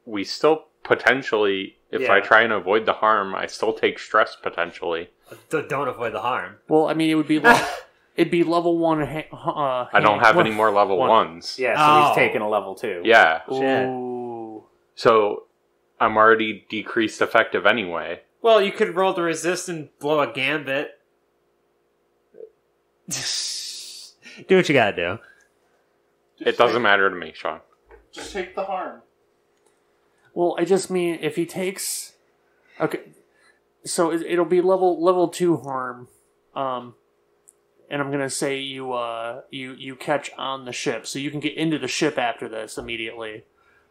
we still potentially, if I try and avoid the harm, I still take stress potentially. Don't avoid the harm. Well, I mean, it would be it'd be level 1. I don't have any more level 1s. Yeah, so he's taking a level 2. Yeah. Ooh. So I'm already decreased effective anyway. Well, you could roll to resist and blow a gambit. Do what you gotta do. It doesn't matter to me, Sean. Just take the harm. Well, I just mean if he takes, okay, so it'll be level 2 harm, and I'm gonna say you catch on the ship, so you can get into the ship after this immediately,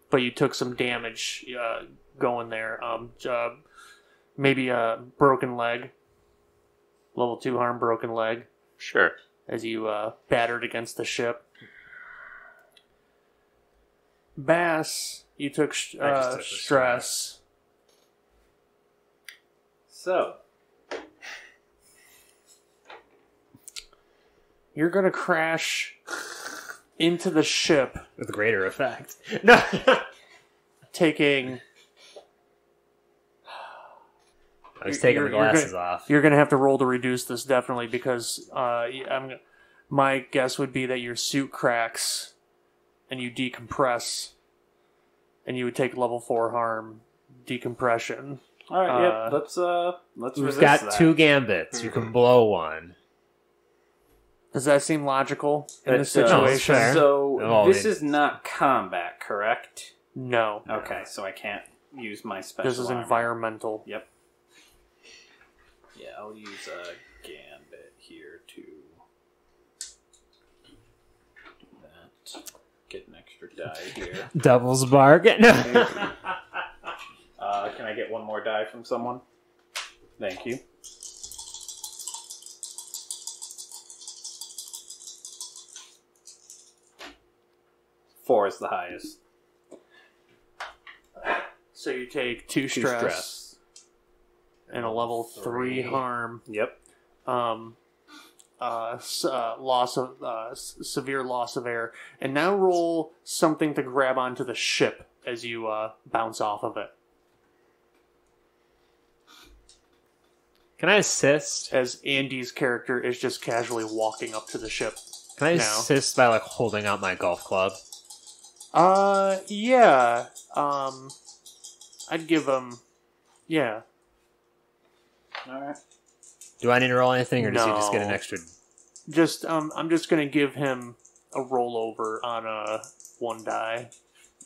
but you took some damage going there. Maybe a broken leg, level 2 harm, broken leg. Sure. As you battered against the ship. Bass, you took stress. So, you're going to crash into the ship. With greater effect. No! Taking... I was taking the glasses off. You're going to have to roll to reduce this, definitely, because my guess would be that your suit cracks and you decompress, and you would take level 4 harm decompression. All right, let's We've got 2 gambits. You can blow 1. Does that seem logical in this situation? So this is not combat, correct? No. Okay, so I can't use my special. This is armor. environmental. Yep. Yeah, I'll use a gambit here to do that. Get an extra die here. Devil's bargain. Can I get one more die from someone? Thank you. Four is the highest. So you take 2 stress. And a level 3 harm. Yep. Severe loss of air. And now roll something to grab onto the ship as you bounce off of it. Can I assist? As Andy's character is just casually walking up to the ship. Can I assist by holding out my golf club? Yeah. I'd give him. Yeah. Alright. Do I need to roll anything, or does he just get an No. extra? I'm just gonna give him a rollover on a 1 die.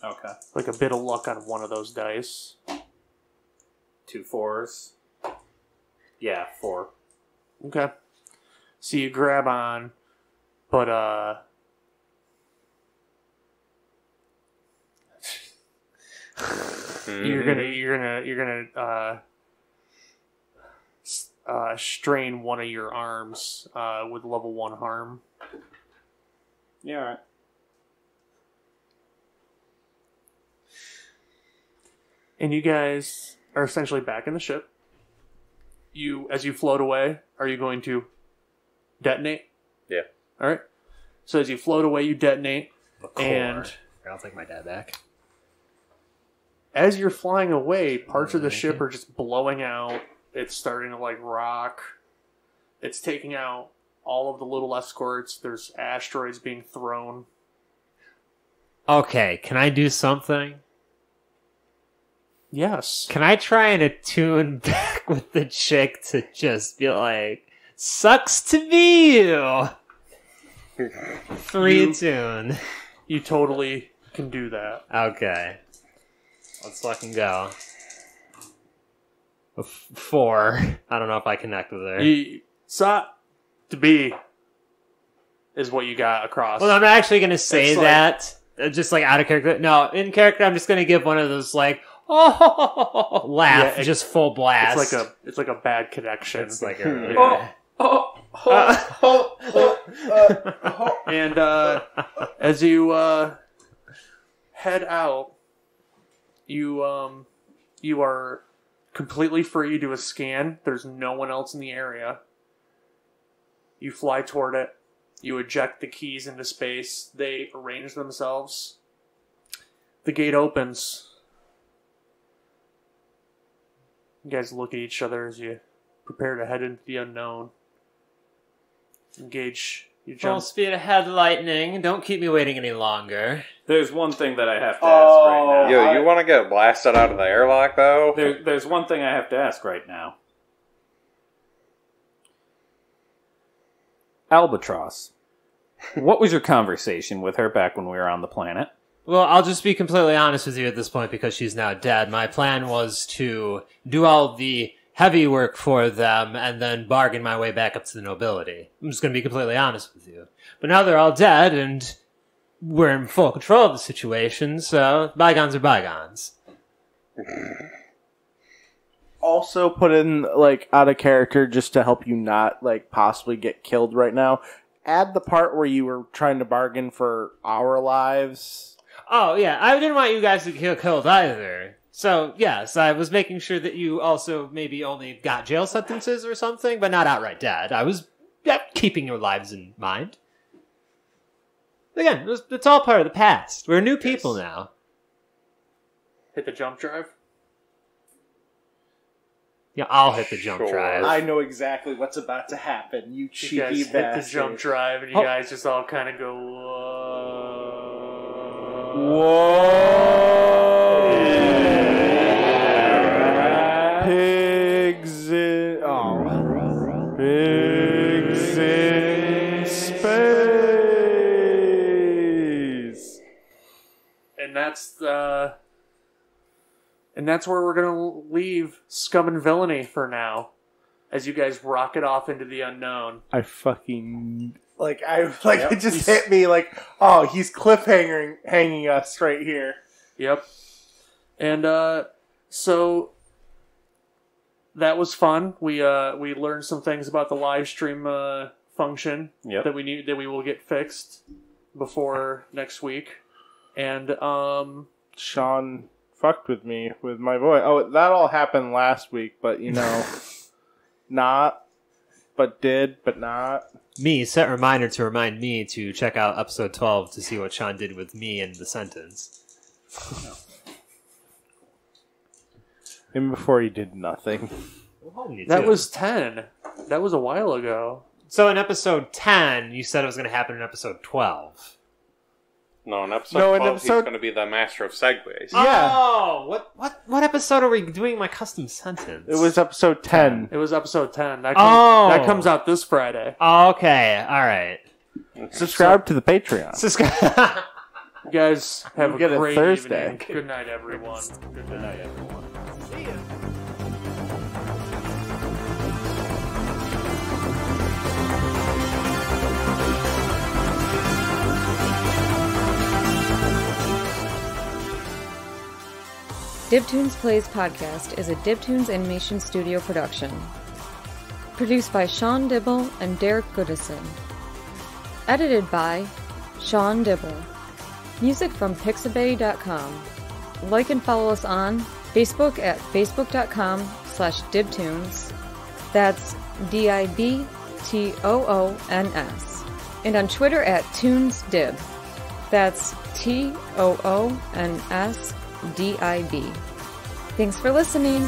Okay. Like a bit of luck on one of those dice. 2 4s. Yeah, 4. Okay. So you grab on, but you're gonna strain one of your arms with level 1 harm. Yeah, all right. And you guys are essentially back in the ship. As you float away, are you going to detonate? Yeah. All right. So as you float away, you detonate, and I'll take my dad back. as you're flying away, parts of the ship are just blowing out. It's starting to rock. It's taking out all of the little escorts. There's asteroids being thrown. Okay, can I do something? Yes. Can I try and attune back with the chick to just be like, sucks to be you? Free attune. You totally can do that. Okay. Let's fucking go. 4. I don't know if I connect with her. Suck to be is what you got across. Well, I'm actually going to say It's that. Just out of character. No, in character, I'm just going to give one of those oh laugh, Yeah, just full blast. It's like a bad connection. It's like a And as you head out, you are completely free to do a scan. There's no one else in the area. You fly toward it. You eject the keys into space. They arrange themselves. The gate opens. You guys look at each other as you prepare to head into the unknown. Engage. You full jump. speed ahead, lightning. Don't keep me waiting any longer. There's one thing that I have to ask right now. Yo, you want to get blasted out of the airlock, though? There's one thing I have to ask right now. Albatross, what was your conversation with her back when we were on the planet? Well, I'll just be completely honest with you at this point because she's now dead. My plan was to do all the heavy work for them and then bargain my way back up to the nobility. I'm just going to be completely honest with you. But now they're all dead and we're in full control of the situation, so bygones are bygones. Also put in, out of character just to help you not, possibly get killed right now. Add the part where you were trying to bargain for our lives. Oh, yeah, I didn't want you guys to get killed either. So, yes, I was making sure that you also maybe only got jail sentences or something, but not outright dead. I was keeping your lives in mind. Again, it's all part of the past. We're new people now. Hit the jump drive. Yeah, I'll hit the jump drive. I know exactly what's about to happen, you cheeky You guys bastard. hit the jump drive, and you guys just all kind of go, Whoa! Pigs in... Oh. Pigs in space! And that's where we're going to leave Scum and Villainy for now. As you guys rocket off into the unknown. I fucking... It just hit me he's hanging us right here. Yep. And, so... That was fun. We learned some things about the live stream function that we will get fixed before next week. And Sean fucked with me with my voice. Oh, that all happened last week, but not, but did, but not. Me, set reminder to remind me to check out episode 12 to see what Sean did with me in the sentence. Even before he did nothing. that was 10. That was a while ago. So in episode 10, you said it was going to happen in episode 12. No, in episode 12, he's going to be the master of segues. Yeah. Oh, what episode are we doing my custom sentence? It was episode 10. It was episode 10. That comes out this Friday. Okay, all right. Subscribe to the Patreon. You guys have a get it great Thursday. evening. Good night, everyone. Good night, everyone. See ya. DibToons Plays podcast is a DibToons Animation Studio production. Produced by Sean Dibble and Derek Goodison. Edited by Sean Dibble. Music from Pixabay.com. Like and follow us on Facebook at facebook.com/DibToons. That's DIBTOONS. And on Twitter at ToonsDib. That's TOONSDIB. Thanks for listening.